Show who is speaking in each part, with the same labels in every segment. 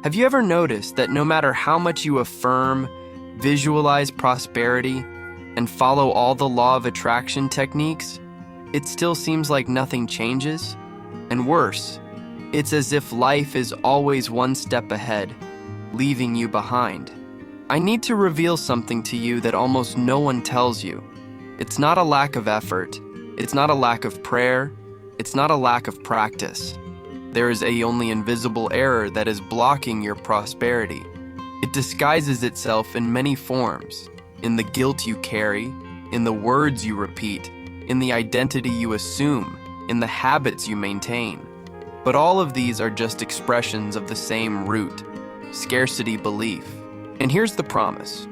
Speaker 1: Have you ever noticed that no matter how much you affirm, visualize prosperity, and follow all the law of attraction techniques, it still seems like nothing changes? And worse, it's as if life is always one step ahead, leaving you behind. I need to reveal something to you that almost no one tells you. It's not a lack of effort. It's not a lack of prayer. It's not a lack of practice. There is a only invisible error that is blocking your prosperity. It disguises itself in many forms, in the guilt you carry, in the words you repeat, in the identity you assume, in the habits you maintain. But all of these are just expressions of the same root, scarcity belief. And here's the promise.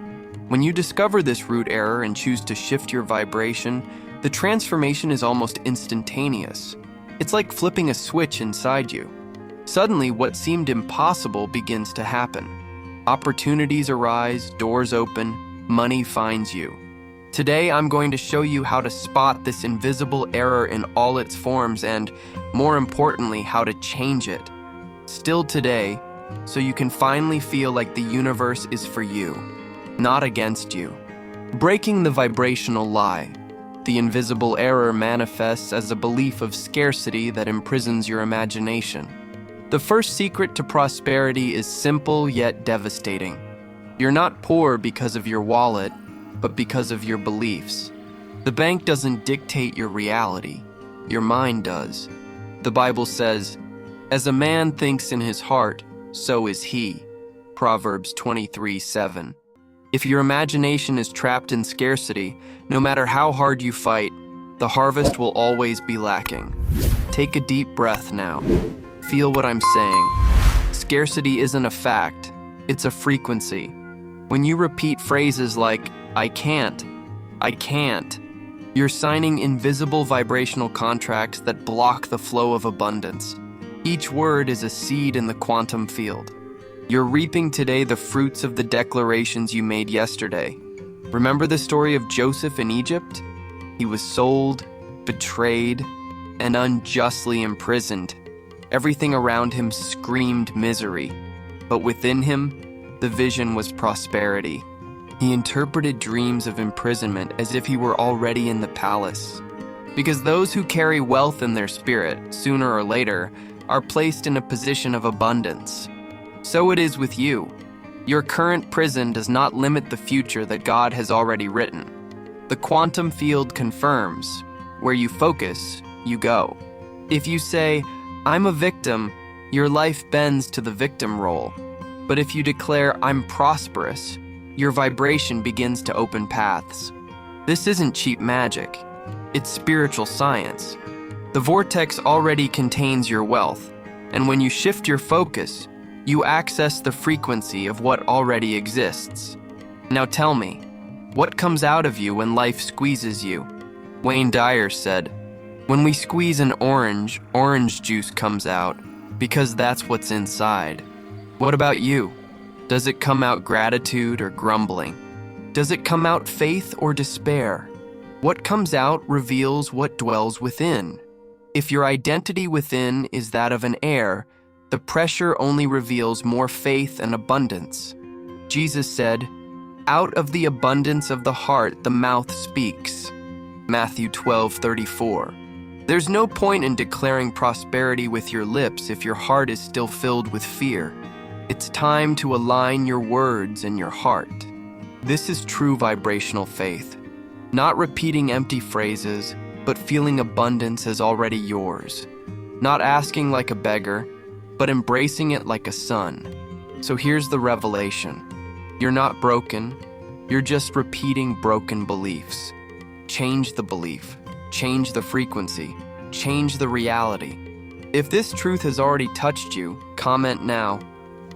Speaker 1: When you discover this root error and choose to shift your vibration, the transformation is almost instantaneous. It's like flipping a switch inside you. Suddenly, what seemed impossible begins to happen. Opportunities arise, doors open, money finds you. Today, I'm going to show you how to spot this invisible error in all its forms and, more importantly, how to change it. Still today, so you can finally feel like the universe is for you, not against you. Breaking the vibrational lie. The invisible error manifests as a belief of scarcity that imprisons your imagination. The first secret to prosperity is simple yet devastating. You're not poor because of your wallet, but because of your beliefs. The bank doesn't dictate your reality. Your mind does. The Bible says, "As a man thinks in his heart, so is he." Proverbs 23:7. If your imagination is trapped in scarcity, no matter how hard you fight, the harvest will always be lacking. Take a deep breath now. Feel what I'm saying. Scarcity isn't a fact, it's a frequency. When you repeat phrases like, I can't, you're signing invisible vibrational contracts that block the flow of abundance. Each word is a seed in the quantum field. You're reaping today the fruits of the declarations you made yesterday. Remember the story of Joseph in Egypt? He was sold, betrayed, and unjustly imprisoned. Everything around him screamed misery, but within him, the vision was prosperity. He interpreted dreams of imprisonment as if he were already in the palace. Because those who carry wealth in their spirit, sooner or later, are placed in a position of abundance. So it is with you. Your current prison does not limit the future that God has already written. The quantum field confirms, where you focus, you go. If you say, I'm a victim, your life bends to the victim role. But if you declare, I'm prosperous, your vibration begins to open paths. This isn't cheap magic. It's spiritual science. The vortex already contains your wealth, and when you shift your focus, you access the frequency of what already exists. Now tell me, what comes out of you when life squeezes you? Wayne Dyer said, when we squeeze an orange, orange juice comes out, because that's what's inside. What about you? Does it come out gratitude or grumbling? Does it come out faith or despair? What comes out reveals what dwells within. If your identity within is that of an heir, the pressure only reveals more faith and abundance. Jesus said, out of the abundance of the heart, the mouth speaks. Matthew 12:34. There's no point in declaring prosperity with your lips if your heart is still filled with fear. It's time to align your words and your heart. This is true vibrational faith. Not repeating empty phrases, but feeling abundance as already yours. Not asking like a beggar, but embracing it like a son. So here's the revelation. You're not broken, you're just repeating broken beliefs. Change the belief, change the frequency, change the reality. If this truth has already touched you, comment now,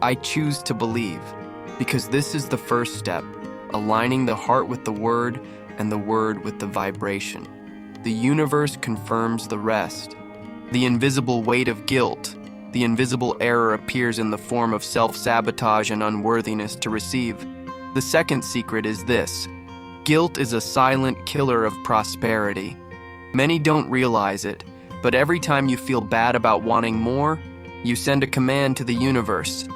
Speaker 1: I choose to believe, because this is the first step, aligning the heart with the word and the word with the vibration. The universe confirms the rest. The invisible weight of guilt, the invisible error appears in the form of self-sabotage and unworthiness to receive. The second secret is this. Guilt is a silent killer of prosperity. Many don't realize it, but every time you feel bad about wanting more, you send a command to the universe.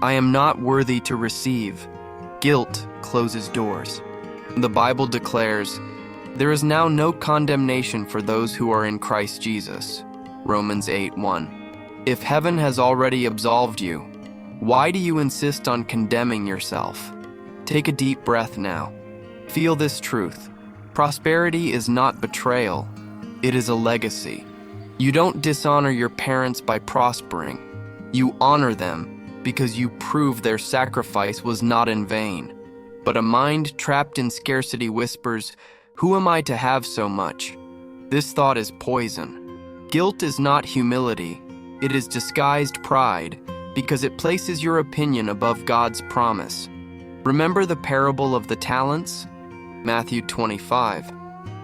Speaker 1: I am not worthy to receive. Guilt closes doors. The Bible declares, "There is now no condemnation for those who are in Christ Jesus." Romans 8:1. If heaven has already absolved you, why do you insist on condemning yourself? Take a deep breath now. Feel this truth. Prosperity is not betrayal. It is a legacy. You don't dishonor your parents by prospering. You honor them because you prove their sacrifice was not in vain. But a mind trapped in scarcity whispers, "Who am I to have so much?" This thought is poison. Guilt is not humility. It is disguised pride because it places your opinion above God's promise. Remember the parable of the talents? Matthew 25.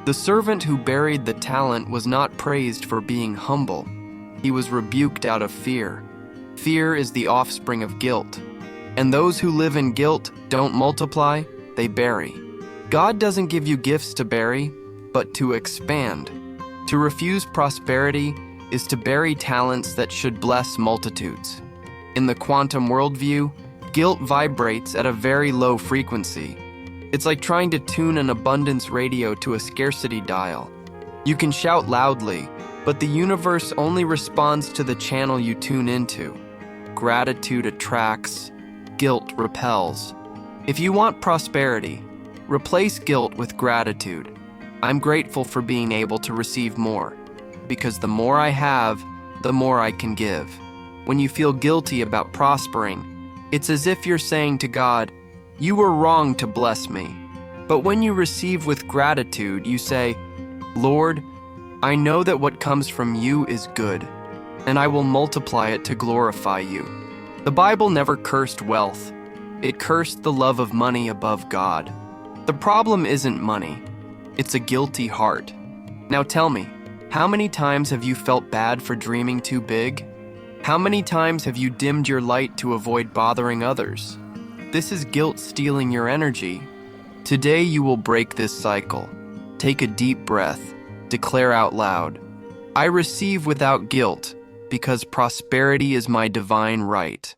Speaker 1: The servant who buried the talent was not praised for being humble. He was rebuked out of fear. Fear is the offspring of guilt. And those who live in guilt don't multiply, they bury. God doesn't give you gifts to bury, but to expand. To refuse prosperity is to bury talents that should bless multitudes. In the quantum worldview, guilt vibrates at a very low frequency. It's like trying to tune an abundance radio to a scarcity dial. You can shout loudly, but the universe only responds to the channel you tune into. Gratitude attracts, guilt repels. If you want prosperity, replace guilt with gratitude. I'm grateful for being able to receive more, because the more I have, the more I can give. When you feel guilty about prospering, it's as if you're saying to God, "You were wrong to bless me." But when you receive with gratitude, you say, "Lord, I know that what comes from you is good, and I will multiply it to glorify you." The Bible never cursed wealth. It cursed the love of money above God. The problem isn't money. It's a guilty heart. Now tell me, how many times have you felt bad for dreaming too big? How many times have you dimmed your light to avoid bothering others? This is guilt stealing your energy. Today you will break this cycle. Take a deep breath. Declare out loud, "I receive without guilt, because prosperity is my divine right."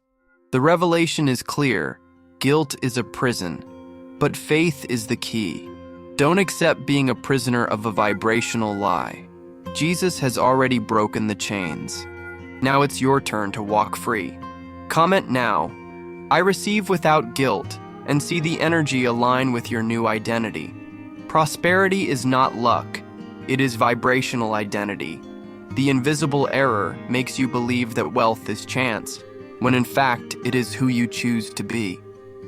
Speaker 1: The revelation is clear. Guilt is a prison, but faith is the key. Don't accept being a prisoner of a vibrational lie. Jesus has already broken the chains. Now it's your turn to walk free. Comment now, "I receive without guilt," and see the energy align with your new identity. Prosperity is not luck. It is vibrational identity. The invisible error makes you believe that wealth is chance, when in fact it is who you choose to be.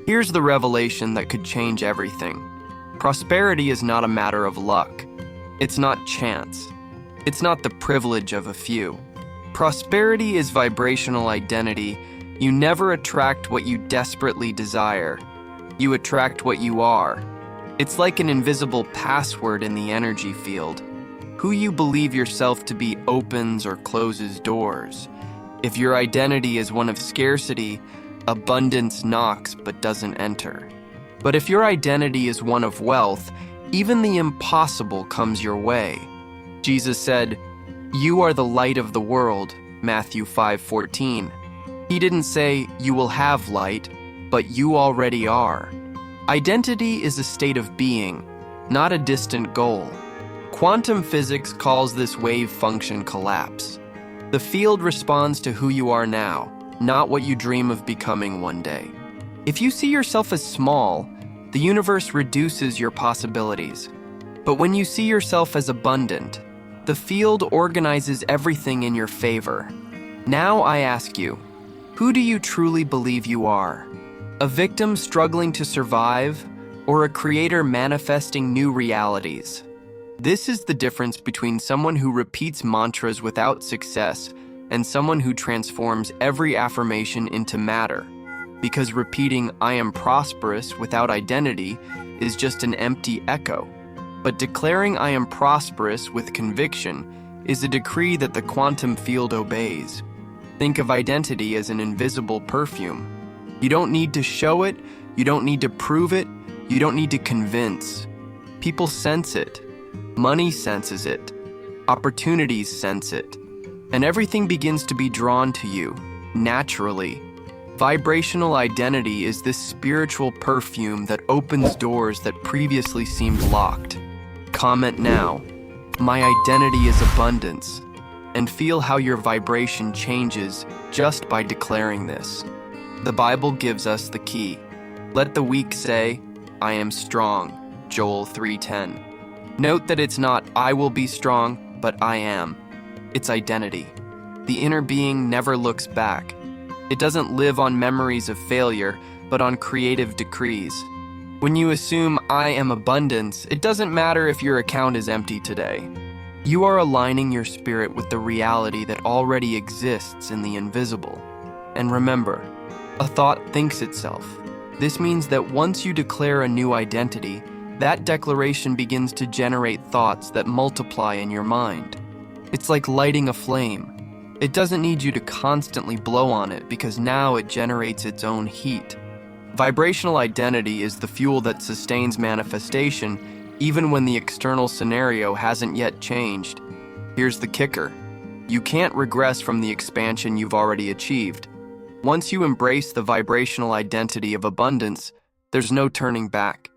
Speaker 1: Here's the revelation that could change everything. Prosperity is not a matter of luck. It's not chance. It's not the privilege of a few. Prosperity is vibrational identity. You never attract what you desperately desire. You attract what you are. It's like an invisible password in the energy field. Who you believe yourself to be opens or closes doors. If your identity is one of scarcity, abundance knocks but doesn't enter. But if your identity is one of wealth, even the impossible comes your way. Jesus said, "You are the light of the world," Matthew 5:14. He didn't say, "You will have light," but you already are. Identity is a state of being, not a distant goal. Quantum physics calls this wave function collapse. The field responds to who you are now, not what you dream of becoming one day. If you see yourself as small, the universe reduces your possibilities. But when you see yourself as abundant, the field organizes everything in your favor. Now I ask you, who do you truly believe you are? A victim struggling to survive, or a creator manifesting new realities? This is the difference between someone who repeats mantras without success and someone who transforms every affirmation into matter. Because repeating "I am prosperous" without identity is just an empty echo. But declaring "I am prosperous" with conviction is a decree that the quantum field obeys. Think of identity as an invisible perfume. You don't need to show it, you don't need to prove it, you don't need to convince. People sense it. Money senses it. Opportunities sense it. And everything begins to be drawn to you, naturally. Vibrational identity is this spiritual perfume that opens doors that previously seemed locked. Comment now, "My identity is abundance," and feel how your vibration changes just by declaring this. The Bible gives us the key. Let the weak say, "I am strong," Joel 3:10. Note that it's not "I will be strong," but "I am." It's identity. The inner being never looks back. It doesn't live on memories of failure, but on creative decrees. When you assume "I am abundance," it doesn't matter if your account is empty today. You are aligning your spirit with the reality that already exists in the invisible. And remember, a thought thinks itself. This means that once you declare a new identity, that declaration begins to generate thoughts that multiply in your mind. It's like lighting a flame. It doesn't need you to constantly blow on it because now it generates its own heat. Vibrational identity is the fuel that sustains manifestation even when the external scenario hasn't yet changed. Here's the kicker. You can't regress from the expansion you've already achieved. Once you embrace the vibrational identity of abundance, there's no turning back.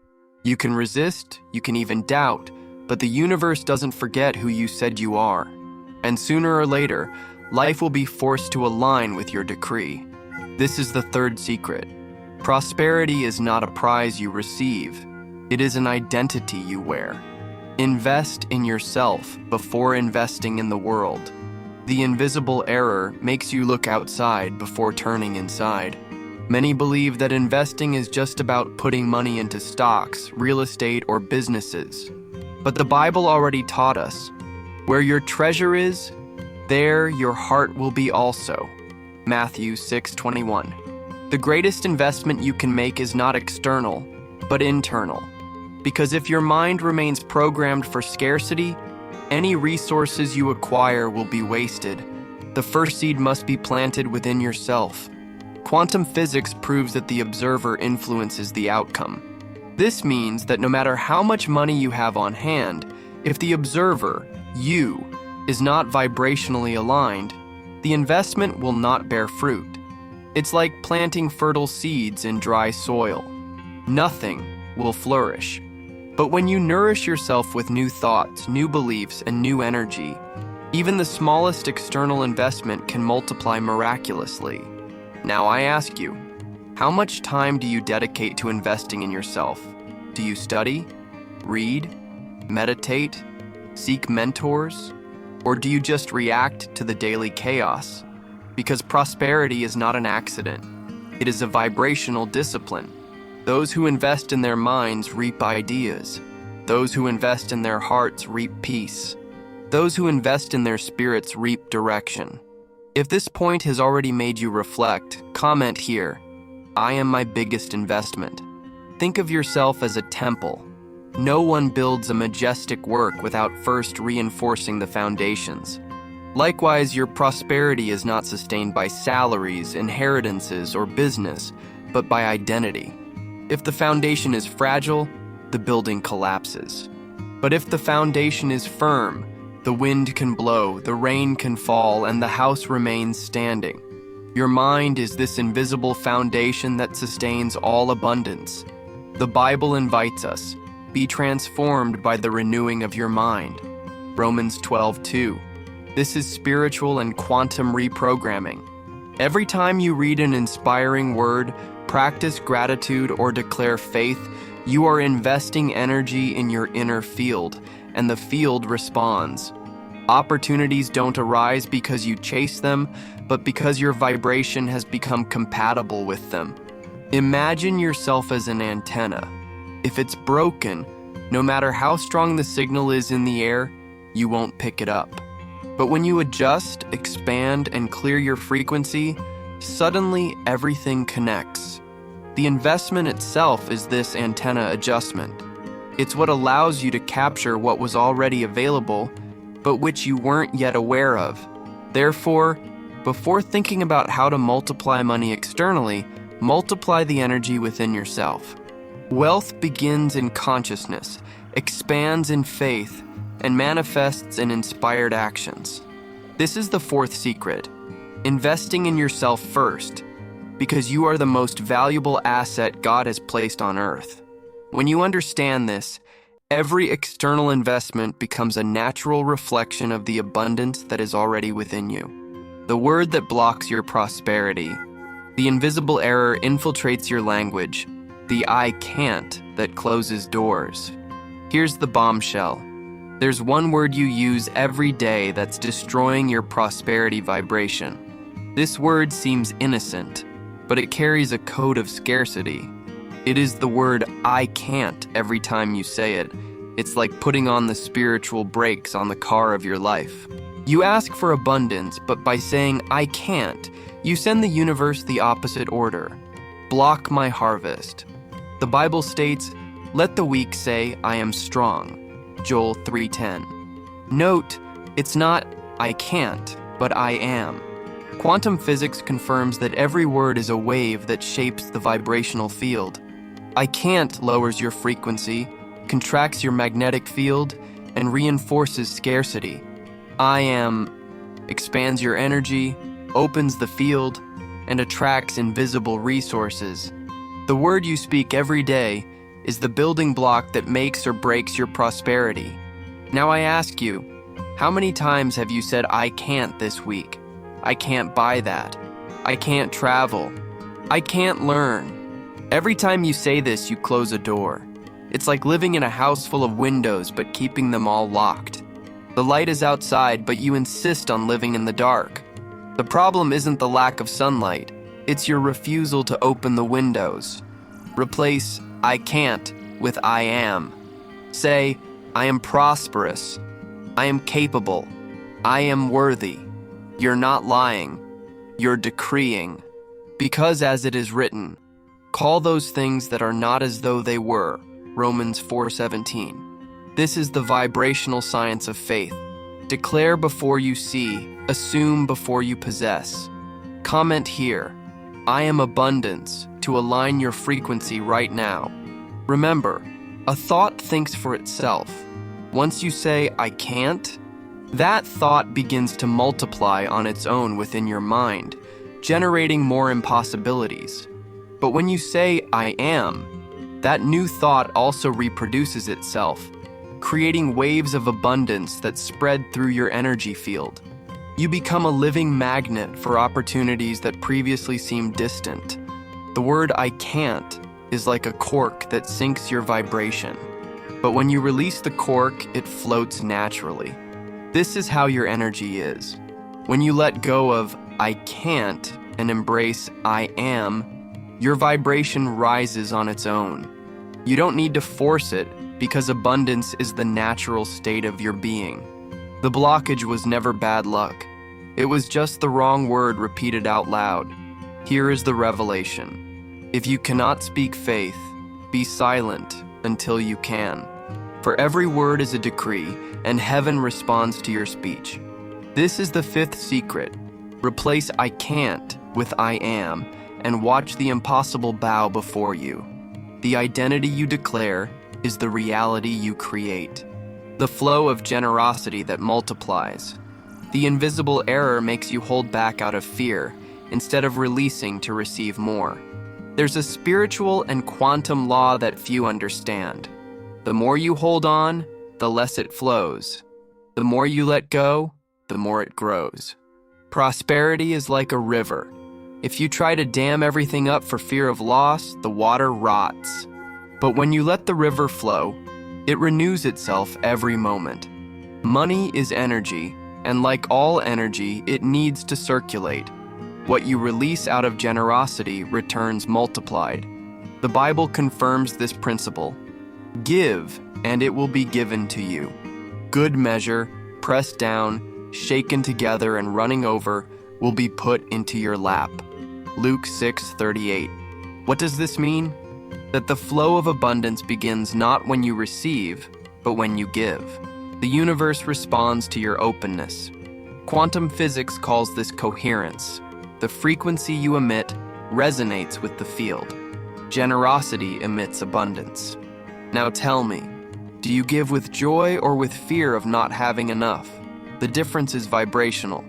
Speaker 1: You can resist, you can even doubt, but the universe doesn't forget who you said you are. And sooner or later, life will be forced to align with your decree. This is the third secret. Prosperity is not a prize you receive. It is an identity you wear. Invest in yourself before investing in the world. The invisible error makes you look outside before turning inside. Many believe that investing is just about putting money into stocks, real estate, or businesses. But the Bible already taught us, where your treasure is, there your heart will be also. Matthew 6:21. The greatest investment you can make is not external, but internal. Because if your mind remains programmed for scarcity, any resources you acquire will be wasted. The first seed must be planted within yourself. Quantum physics proves that the observer influences the outcome. This means that no matter how much money you have on hand, if the observer, you, is not vibrationally aligned, the investment will not bear fruit. It's like planting fertile seeds in dry soil. Nothing will flourish. But when you nourish yourself with new thoughts, new beliefs, and new energy, even the smallest external investment can multiply miraculously. Now I ask you, how much time do you dedicate to investing in yourself? Do you study, read, meditate, seek mentors, or do you just react to the daily chaos? Because prosperity is not an accident. It is a vibrational discipline. Those who invest in their minds reap ideas. Those who invest in their hearts reap peace. Those who invest in their spirits reap direction. If this point has already made you reflect, comment here, "I am my biggest investment." Think of yourself as a temple. No one builds a majestic work without first reinforcing the foundations. Likewise, your prosperity is not sustained by salaries, inheritances, or business, but by identity. If the foundation is fragile, the building collapses. But if the foundation is firm, the wind can blow, the rain can fall, and the house remains standing. Your mind is this invisible foundation that sustains all abundance. The Bible invites us, be transformed by the renewing of your mind. Romans 12:2. This is spiritual and quantum reprogramming. Every time you read an inspiring word, practice gratitude, or declare faith, you are investing energy in your inner field, and the field responds. Opportunities don't arise because you chase them, but because your vibration has become compatible with them. Imagine yourself as an antenna. If it's broken, no matter how strong the signal is in the air, you won't pick it up. But when you adjust, expand, and clear your frequency, suddenly everything connects. The investment itself is this antenna adjustment. It's what allows you to capture what was already available, but which you weren't yet aware of. Therefore, before thinking about how to multiply money externally, multiply the energy within yourself. Wealth begins in consciousness, expands in faith, and manifests in inspired actions. This is the fourth secret. Investing in yourself first. because you are the most valuable asset God has placed on earth. When you understand this, every external investment becomes a natural reflection of the abundance that is already within you. The word that blocks your prosperity, the invisible error infiltrates your language, the I can't that closes doors. Here's the bombshell. There's one word you use every day that's destroying your prosperity vibration. This word seems innocent, but it carries a code of scarcity. It is the word I can't every time you say it. It's like putting on the spiritual brakes on the car of your life. You ask for abundance, but by saying I can't, you send the universe the opposite order. Block my harvest. The Bible states, "Let the weak say, I am strong." Joel 3:10. Note, it's not I can't, but I am. Quantum physics confirms that every word is a wave that shapes the vibrational field. I can't lowers your frequency, contracts your magnetic field, and reinforces scarcity. I am expands your energy, opens the field, and attracts invisible resources. The word you speak every day is the building block that makes or breaks your prosperity. Now I ask you, how many times have you said I can't this week? I can't buy that. I can't travel. I can't learn. Every time you say this, you close a door. It's like living in a house full of windows but keeping them all locked. The light is outside, but you insist on living in the dark. The problem isn't the lack of sunlight, it's your refusal to open the windows. Replace I can't with I am. Say, I am prosperous. I am capable. I am worthy. You're not lying. You're decreeing. Because as it is written, call those things that are not as though they were. Romans 4:17. This is the vibrational science of faith. Declare before you see, assume before you possess. Comment here, I am abundance, to align your frequency right now. Remember, a thought thinks for itself. Once you say, I can't, that thought begins to multiply on its own within your mind, generating more impossibilities. But when you say, I am, that new thought also reproduces itself, creating waves of abundance that spread through your energy field. You become a living magnet for opportunities that previously seemed distant. The word I can't is like a cork that sinks your vibration. But when you release the cork, it floats naturally. This is how your energy is. When you let go of I can't and embrace I am, your vibration rises on its own. You don't need to force it because abundance is the natural state of your being. The blockage was never bad luck. It was just the wrong word repeated out loud. Here is the revelation. If you cannot speak faith, be silent until you can. For every word is a decree, and heaven responds to your speech. This is the fifth secret. Replace I can't with I am, and watch the impossible bow before you. The identity you declare is the reality you create. The flow of generosity that multiplies. The invisible error makes you hold back out of fear, instead of releasing to receive more. There's a spiritual and quantum law that few understand. The more you hold on, the less it flows. The more you let go, the more it grows. Prosperity is like a river. If you try to dam everything up for fear of loss, the water rots. But when you let the river flow, it renews itself every moment. Money is energy, and like all energy, it needs to circulate. What you release out of generosity returns multiplied. The Bible confirms this principle. Give, and it will be given to you. Good measure, pressed down, shaken together, and running over, will be put into your lap. Luke 6:38. What does this mean? That the flow of abundance begins not when you receive, but when you give. The universe responds to your openness. Quantum physics calls this coherence. The frequency you emit resonates with the field. Generosity emits abundance. Now tell me, do you give with joy or with fear of not having enough? The difference is vibrational.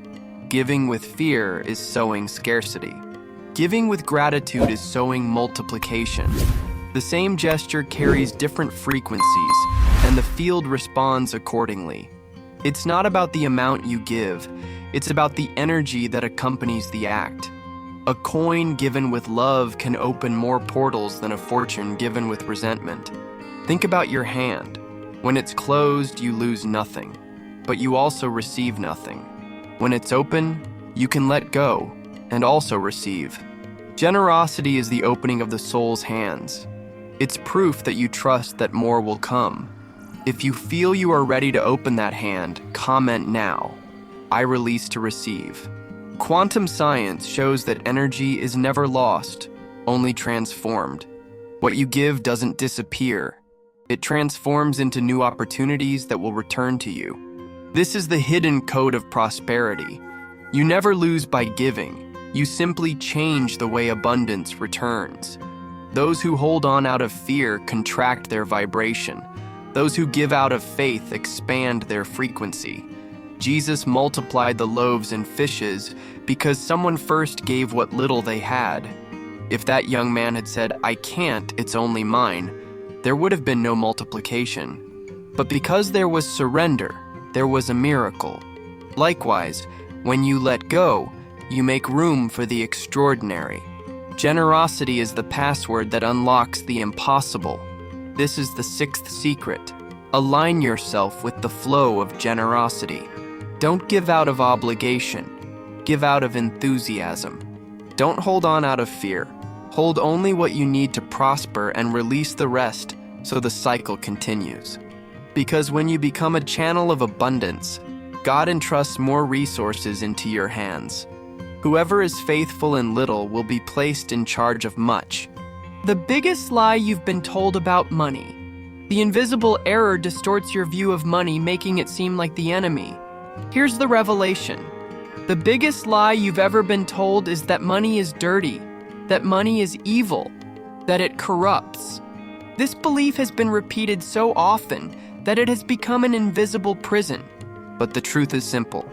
Speaker 1: Giving with fear is sowing scarcity. Giving with gratitude is sowing multiplication. The same gesture carries different frequencies, and the field responds accordingly. It's not about the amount you give, it's about the energy that accompanies the act. A coin given with love can open more portals than a fortune given with resentment. Think about your hand. When it's closed, you lose nothing, but you also receive nothing. When it's open, you can let go and also receive. Generosity is the opening of the soul's hands. It's proof that you trust that more will come. If you feel you are ready to open that hand, comment now. I release to receive. Quantum science shows that energy is never lost, only transformed. What you give doesn't disappear. It transforms into new opportunities that will return to you. This is the hidden code of prosperity. You never lose by giving. You simply change the way abundance returns. Those who hold on out of fear contract their vibration. Those who give out of faith expand their frequency. Jesus multiplied the loaves and fishes because someone first gave what little they had. If that young man had said, "I can't, it's only mine," there would have been no multiplication. But because there was surrender, there was a miracle. Likewise, when you let go, you make room for the extraordinary. Generosity is the password that unlocks the impossible. This is the sixth secret. Align yourself with the flow of generosity. Don't give out of obligation. Give out of enthusiasm. Don't hold on out of fear. Hold only what you need to prosper and release the rest so the cycle continues. Because when you become a channel of abundance, God entrusts more resources into your hands. Whoever is faithful in little will be placed in charge of much.
Speaker 2: The biggest lie you've been told about money. The invisible error distorts your view of money, making it seem like the enemy. Here's the revelation. The biggest lie you've ever been told is that money is dirty, that money is evil, that it corrupts. This belief has been repeated so often that it has become an invisible prison.
Speaker 1: But the truth is simple.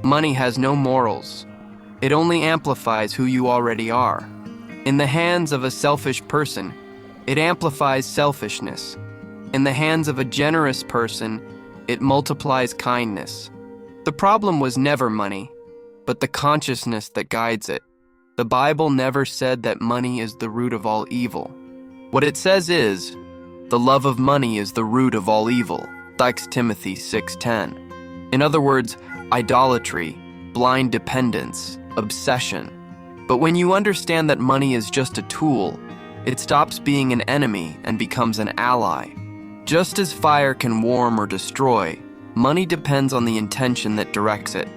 Speaker 1: Money has no morals. It only amplifies who you already are. In the hands of a selfish person, it amplifies selfishness. In the hands of a generous person, it multiplies kindness. The problem was never money, but the consciousness that guides it. The Bible never said that money is the root of all evil. What it says is, the love of money is the root of all evil. 2 Timothy 6:10. In other words, idolatry, blind dependence, obsession. But when you understand that money is just a tool, it stops being an enemy and becomes an ally. Just as fire can warm or destroy, money depends on the intention that directs it.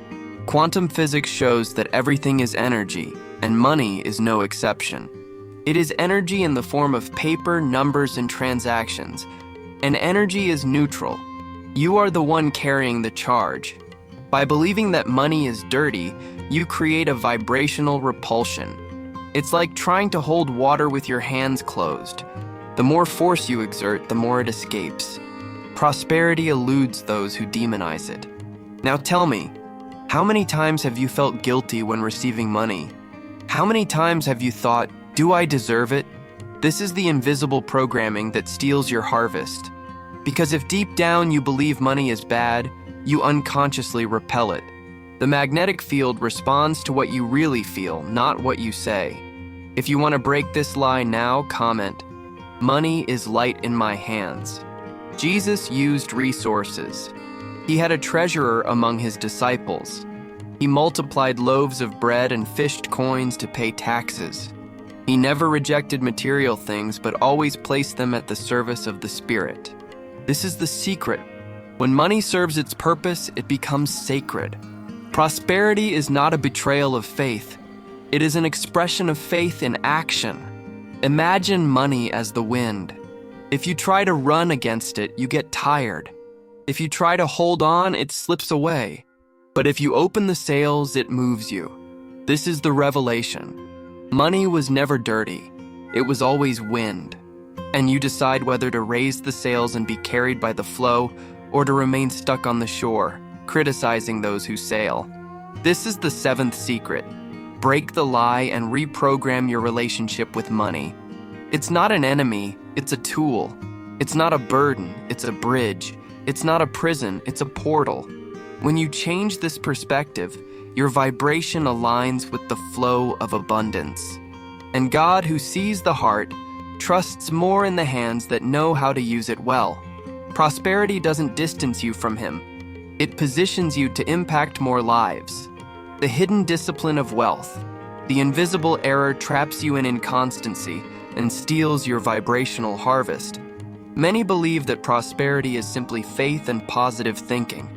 Speaker 1: Quantum physics shows that everything is energy, and money is no exception. It is energy in the form of paper, numbers, and transactions, and energy is neutral. You are the one carrying the charge. By believing that money is dirty, you create a vibrational repulsion. It's like trying to hold water with your hands closed. The more force you exert, the more it escapes. Prosperity eludes those who demonize it. Now tell me, how many times have you felt guilty when receiving money? How many times have you thought, do I deserve it? This is the invisible programming that steals your harvest. Because if deep down you believe money is bad, you unconsciously repel it. The magnetic field responds to what you really feel, not what you say. If you want to break this lie now, comment, "Money is light in my hands." Jesus used resources. He had a treasurer among his disciples. He multiplied loaves of bread and fished coins to pay taxes. He never rejected material things, but always placed them at the service of the Spirit. This is the secret. When money serves its purpose, it becomes sacred. Prosperity is not a betrayal of faith. It is an expression of faith in action. Imagine money as the wind. If you try to run against it, you get tired. If you try to hold on, it slips away. But if you open the sails, it moves you. This is the revelation. Money was never dirty. It was always wind. And you decide whether to raise the sails and be carried by the flow or to remain stuck on the shore, criticizing those who sail. This is the seventh secret. Break the lie and reprogram your relationship with money. It's not an enemy, it's a tool. It's not a burden, it's a bridge. It's not a prison, it's a portal. When you change this perspective, your vibration aligns with the flow of abundance. And God, who sees the heart, trusts more in the hands that know how to use it well. Prosperity doesn't distance you from Him. It positions you to impact more lives. The hidden discipline of wealth. The invisible error traps you in inconstancy and steals your vibrational harvest. Many believe that prosperity is simply faith and positive thinking.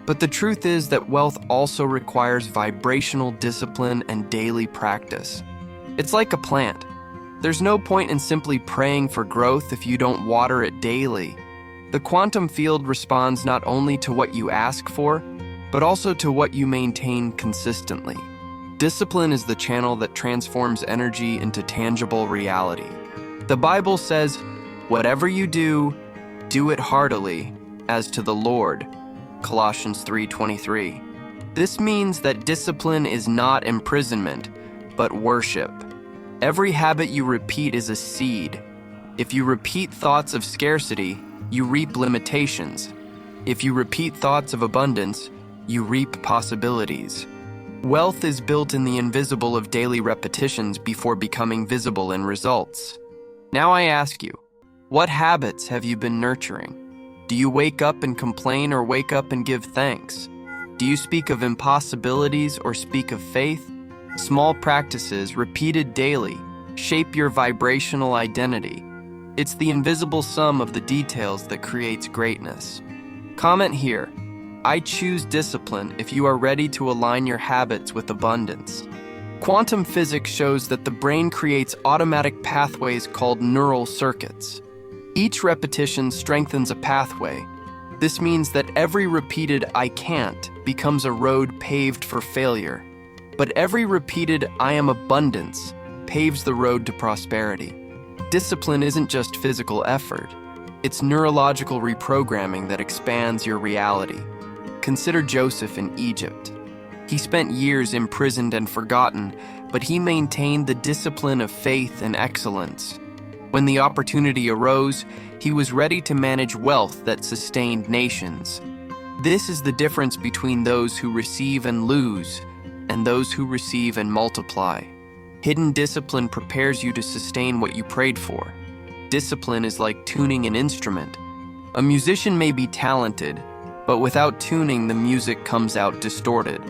Speaker 1: But the truth is that wealth also requires vibrational discipline and daily practice. It's like a plant. There's no point in simply praying for growth if you don't water it daily. The quantum field responds not only to what you ask for, but also to what you maintain consistently. Discipline is the channel that transforms energy into tangible reality. The Bible says, "Whatever you do, do it heartily, as to the Lord." Colossians 3:23. This means that discipline is not imprisonment, but worship. Every habit you repeat is a seed. If you repeat thoughts of scarcity, you reap limitations. If you repeat thoughts of abundance, you reap possibilities. Wealth is built in the invisible of daily repetitions before becoming visible in results. Now I ask you, what habits have you been nurturing? Do you wake up and complain or wake up and give thanks? Do you speak of impossibilities or speak of faith? Small practices, repeated daily, shape your vibrational identity. It's the invisible sum of the details that creates greatness. Comment here, "I choose discipline," if you are ready to align your habits with abundance. Quantum physics shows that the brain creates automatic pathways called neural circuits. Each repetition strengthens a pathway. This means that every repeated "I can't" becomes a road paved for failure. But every repeated "I am abundance" paves the road to prosperity. Discipline isn't just physical effort. It's neurological reprogramming that expands your reality. Consider Joseph in Egypt. He spent years imprisoned and forgotten, but he maintained the discipline of faith and excellence. When the opportunity arose, he was ready to manage wealth that sustained nations. This is the difference between those who receive and lose, and those who receive and multiply. Hidden discipline prepares you to sustain what you prayed for. Discipline is like tuning an instrument. A musician may be talented, but without tuning, the music comes out distorted.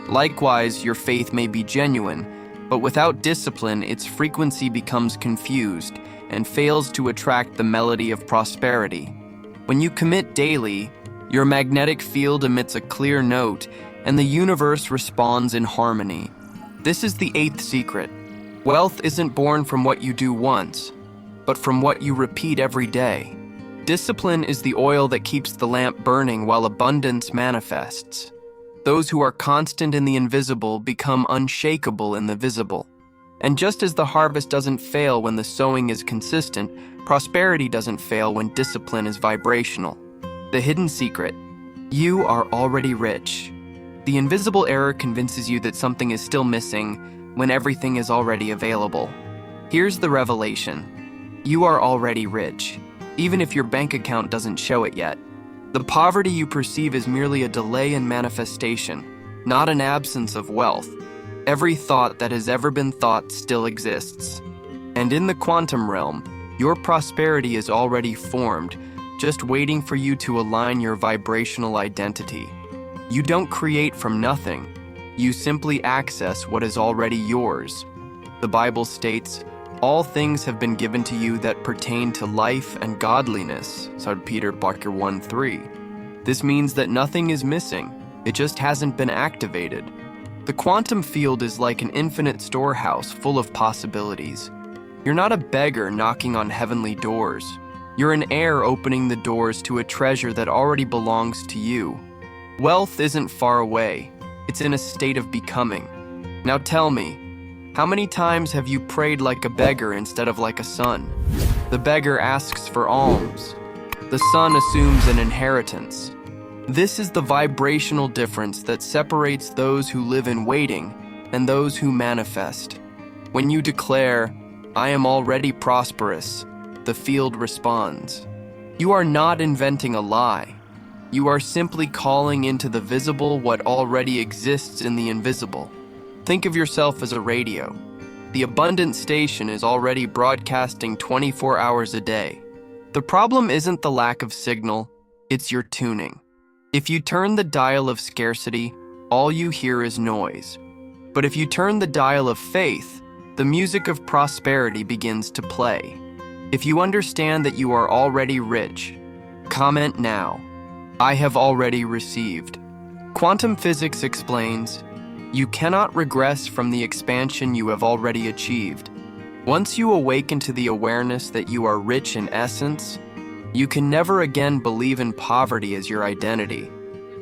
Speaker 1: Likewise, your faith may be genuine, but without discipline, its frequency becomes confused and fails to attract the melody of prosperity. When you commit daily, your magnetic field emits a clear note, and the universe responds in harmony. This is the 8th secret. Wealth isn't born from what you do once, but from what you repeat every day. Discipline is the oil that keeps the lamp burning while abundance manifests. Those who are constant in the invisible become unshakable in the visible. And just as the harvest doesn't fail when the sowing is consistent, prosperity doesn't fail when discipline is vibrational. The hidden secret: you are already rich. The invisible error convinces you that something is still missing when everything is already available. Here's the revelation: you are already rich, even if your bank account doesn't show it yet. The poverty you perceive is merely a delay in manifestation, not an absence of wealth. Every thought that has ever been thought still exists. And in the quantum realm, your prosperity is already formed, just waiting for you to align your vibrational identity. You don't create from nothing. You simply access what is already yours. The Bible states, "All things have been given to you that pertain to life and godliness," 2 Peter 1:3. This means that nothing is missing. It just hasn't been activated. The quantum field is like an infinite storehouse full of possibilities. You're not a beggar knocking on heavenly doors. You're an heir opening the doors to a treasure that already belongs to you. Wealth isn't far away. It's in a state of becoming. Now tell me, how many times have you prayed like a beggar instead of like a son? The beggar asks for alms. The son assumes an inheritance. This is the vibrational difference that separates those who live in waiting and those who manifest. When you declare, "I am already prosperous," the field responds. You are not inventing a lie. You are simply calling into the visible what already exists in the invisible. Think of yourself as a radio. The abundant station is already broadcasting 24 hours a day. The problem isn't the lack of signal, it's your tuning. If you turn the dial of scarcity, all you hear is noise. But if you turn the dial of faith, the music of prosperity begins to play. If you understand that you are already rich, comment now, "I have already received." Quantum physics explains, you cannot regress from the expansion you have already achieved. Once you awaken to the awareness that you are rich in essence, you can never again believe in poverty as your identity.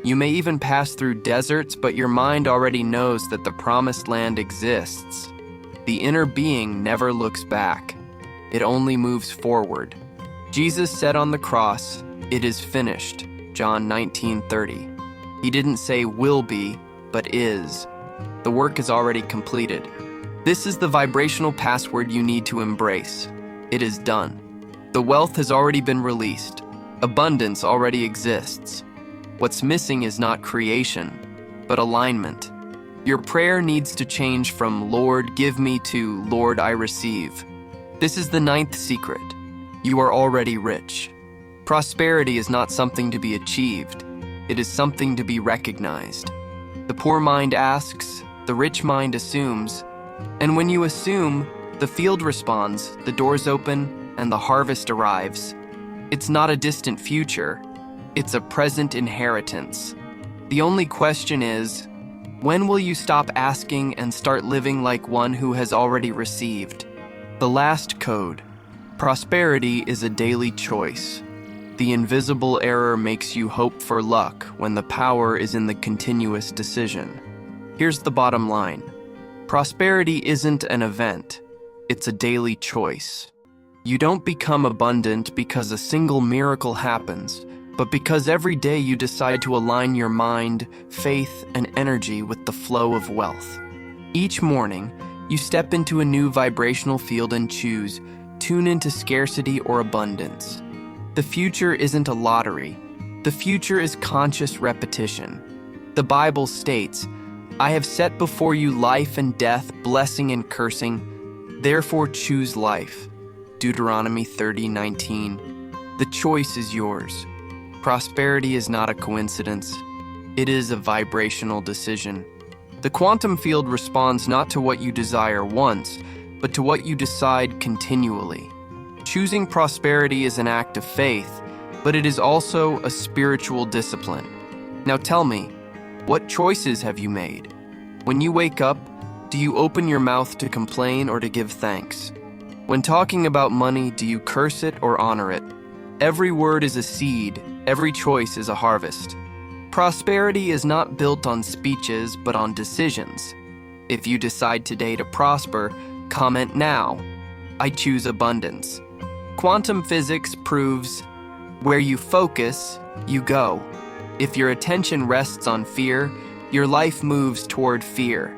Speaker 1: You may even pass through deserts, but your mind already knows that the promised land exists. The inner being never looks back. It only moves forward. Jesus said on the cross, "It is finished," John 19:30. He didn't say will be, but is. The work is already completed. This is the vibrational password you need to embrace. It is done. The wealth has already been released. Abundance already exists. What's missing is not creation, but alignment. Your prayer needs to change from "Lord, give me" to "Lord, I receive." This is the 9th secret. You are already rich. Prosperity is not something to be achieved. It is something to be recognized. The poor mind asks, the rich mind assumes, and when you assume, the field responds, the doors open, and the harvest arrives. It's not a distant future. It's a present inheritance. The only question is, when will you stop asking and start living like one who has already received? The last code. Prosperity is a daily choice. The invisible error makes you hope for luck when the power is in the continuous decision. Here's the bottom line. Prosperity isn't an event. It's a daily choice. You don't become abundant because a single miracle happens, but because every day you decide to align your mind, faith, and energy with the flow of wealth. Each morning, you step into a new vibrational field and choose, tune into scarcity or abundance. The future isn't a lottery. The future is conscious repetition. The Bible states, "I have set before you life and death, blessing and cursing. Therefore choose life." Deuteronomy 30:19. The choice is yours. Prosperity is not a coincidence. It is a vibrational decision. The quantum field responds not to what you desire once, but to what you decide continually. Choosing prosperity is an act of faith, but it is also a spiritual discipline. Now tell me, what choices have you made? When you wake up, do you open your mouth to complain or to give thanks? When talking about money, do you curse it or honor it? Every word is a seed, every choice is a harvest. Prosperity is not built on speeches, but on decisions. If you decide today to prosper, comment now, "I choose abundance." Quantum physics proves, where you focus, you go. If your attention rests on fear, your life moves toward fear.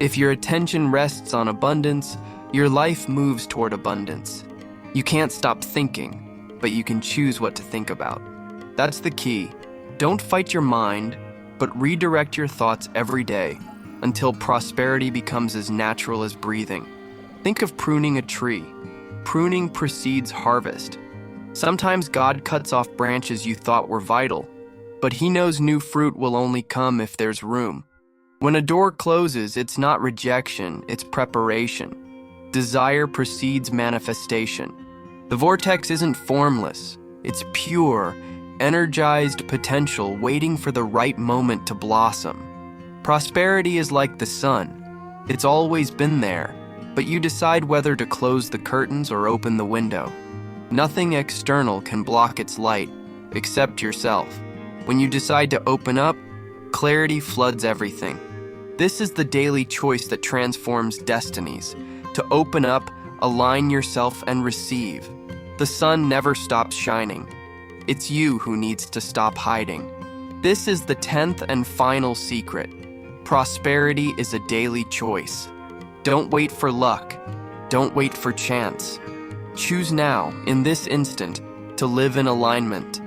Speaker 1: If your attention rests on abundance, your life moves toward abundance. You can't stop thinking, but you can choose what to think about. That's the key. Don't fight your mind, but redirect your thoughts every day until prosperity becomes as natural as breathing. Think of pruning a tree. Pruning precedes harvest. Sometimes God cuts off branches you thought were vital, but He knows new fruit will only come if there's room. When a door closes, it's not rejection, it's preparation. Desire precedes manifestation. The vortex isn't formless, it's pure, energized potential waiting for the right moment to blossom. Prosperity is like the sun. It's always been there, but you decide whether to close the curtains or open the window. Nothing external can block its light, except yourself. When you decide to open up, clarity floods everything. This is the daily choice that transforms destinies. To open up, align yourself, and receive. The sun never stops shining. It's you who needs to stop hiding. This is the 10th and final secret. Prosperity is a daily choice. Don't wait for luck. Don't wait for chance. Choose now, in this instant, to live in alignment.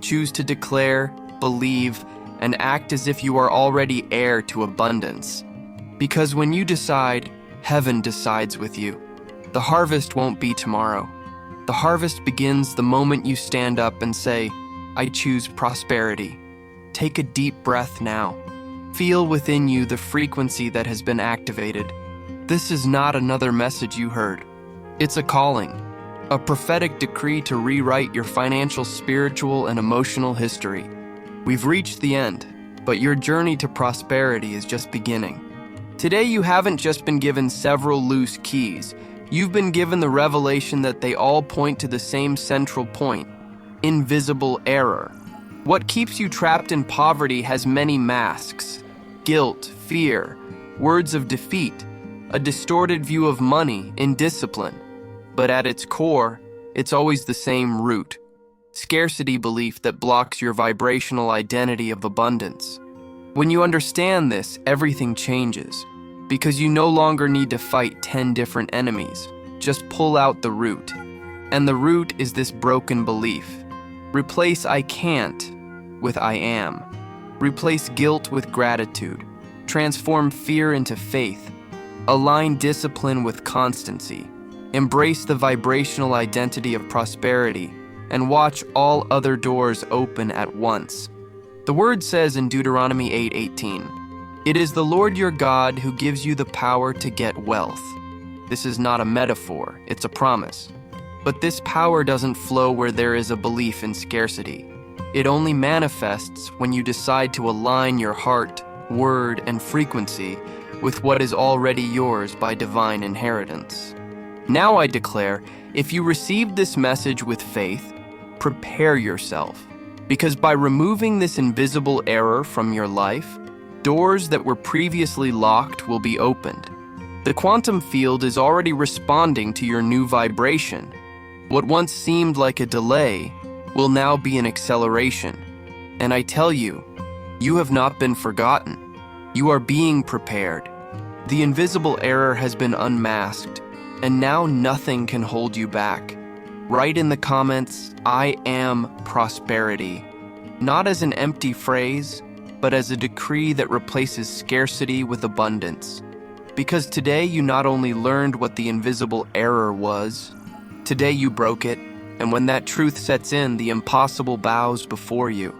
Speaker 1: Choose to declare, believe, and act as if you are already heir to abundance. Because when you decide, heaven decides with you. The harvest won't be tomorrow. The harvest begins the moment you stand up and say, I choose prosperity. Take a deep breath now. Feel within you the frequency that has been activated. This is not another message you heard. It's a calling, a prophetic decree to rewrite your financial, spiritual, and emotional history. We've reached the end, but your journey to prosperity is just beginning. Today, you haven't just been given several loose keys. You've been given the revelation that they all point to the same central point: invisible error. What keeps you trapped in poverty has many masks: guilt, fear, words of defeat, a distorted view of money, indiscipline. But at its core, it's always the same root: scarcity belief that blocks your vibrational identity of abundance. When you understand this, everything changes, because you no longer need to fight 10 different enemies. Just pull out the root. And the root is this broken belief. Replace I can't with I am. Replace guilt with gratitude. Transform fear into faith. Align discipline with constancy. Embrace the vibrational identity of prosperity, and watch all other doors open at once. The word says in Deuteronomy 8:18, "It is the Lord your God who gives you the power to get wealth." This is not a metaphor, it's a promise. But this power doesn't flow where there is a belief in scarcity. It only manifests when you decide to align your heart, word, and frequency with what is already yours by divine inheritance. Now I declare, if you received this message with faith, prepare yourself. Because by removing this invisible error from your life, doors that were previously locked will be opened. The quantum field is already responding to your new vibration. What once seemed like a delay will now be an acceleration. And I tell you, you have not been forgotten. You are being prepared. The invisible error has been unmasked, and now nothing can hold you back. Write in the comments, I am prosperity. Not as an empty phrase, but as a decree that replaces scarcity with abundance. Because today you not only learned what the invisible error was, today you broke it, and when that truth sets in, the impossible bows before you.